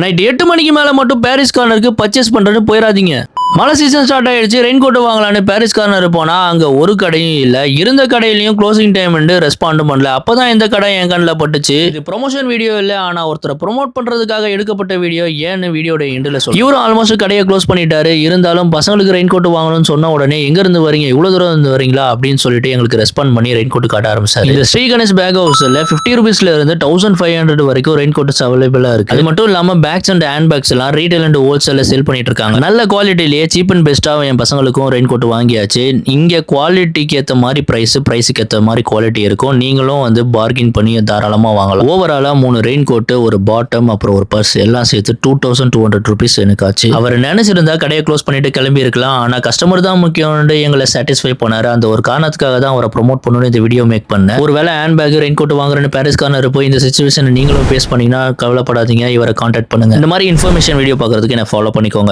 Night 8 மணிக்கு மேல மட்டும் பாரிஸ் கார்னருக்கு பர்ச்சேஸ் பண்றதுன்னு போயிடாதீங்க. மழை சீசன் ஸ்டார்ட் ஆயிடுச்சு. ரெயின் கோட் வாங்கலான்னு பாரிஸ் கார்னர் போனா அங்க ஒரு கடையும் இல்ல. இருந்த கடையிலயும் க்ளோசிங் டைம் ரெஸ்பாண்டும் பண்ணல. அப்பதான் இந்த கடை என் கண்ணில் பட்டுச்சு. இது ப்ரொமோஷன் வீடியோ இல்ல, ஆனா ஒருத்தரை ப்ரொமோட் பண்றதுக்காக எடுக்கப்பட்ட வீடியோ. ஏன்னு வீடியோட எண்டில் சொல்லி இவரும் ஆல்மோஸ்ட் கடையை க்ளோஸ் பண்ணிட்டாரு. இருந்தாலும் பசங்களுக்கு ரெயின் கோட் வாங்கணும்னு சொன்ன உடனே எங்க இருந்து வரீங்க, இவ்வளவு தூரம் இருந்து வரீங்களா அப்படின்னு சொல்லிட்டு எங்களுக்கு ரெஸ்பாண்ட் பண்ணி ரெயின் கோட் காட்ட ஆரம்பிச்சாரு. இந்த ஸ்ரீ கணேஷ் பேக் ஹவுஸ்ல 50 ரூபீஸ்ல இருந்து 1500 வரைக்கும் ரெயின் கோட்ஸ் அவைலபிளா இருக்கு. அது மட்டும் இல்லாம பேக்ஸ் அண்ட் ஹேண்ட் பேக்ஸ் எல்லாம் ரீட்டைல் அண்ட் ஹோல்சேல்ல சேல் பண்ணிட்டு இருக்காங்க. நல்ல குவாலிட்டிலேயே சீப் அண்ட் பெஸ்டா என் பசங்களுக்கும் ரெயின் கோட் வாங்கியாச்சு. இங்க குவாலிட்டிக்கு ஏற்ற மாதிரி பிரைஸுக்கு ஏற்ற மாதிரி குவாலிட்டி இருக்கும். நீங்களும் பார்கின் பண்ணி தாராளமா வாங்கலாம். ஓவராலா 3 ரெயின் கோட், ஒரு பாட்டம், அப்புறம் ஒரு பர்ஸ் எல்லாம் சேர்த்து 2200 ரூபீஸ் எனக்கு ஆச்சு. அவர் நினைச்சிருந்தா கடையை க்ளோஸ் பண்ணிட்டு கிளம்பி இருக்கலாம். ஆனா கஸ்டமர் தான் முக்கியம், எங்களை சாட்டிஸ்ஃபை பண்ணாரு. அந்த ஒரு காரணத்துக்காக தான் அவரை ப்ரொமோட் பண்ணணும்னு இந்த வீடியோ மேக் பண்ணேன். ஒருவேளை ஹேண்ட் பேக் ரெயின் கோட் வாங்குறேன்னு பாரிஸ் கார்னர் போய் இந்த சிச்சுவேஷன் நீங்களும் ஃபேஸ் பண்ணீங்கன்னா கவலைப்படாதீங்க, இவரை கான்டாக்ட் பண்ணுங்க. இந்த மாதிரி இன்ஃபர்மேஷன் வீடியோ பார்க்கறதுக்கு என்ன ஃபாலோ பண்ணிக்கோங்க.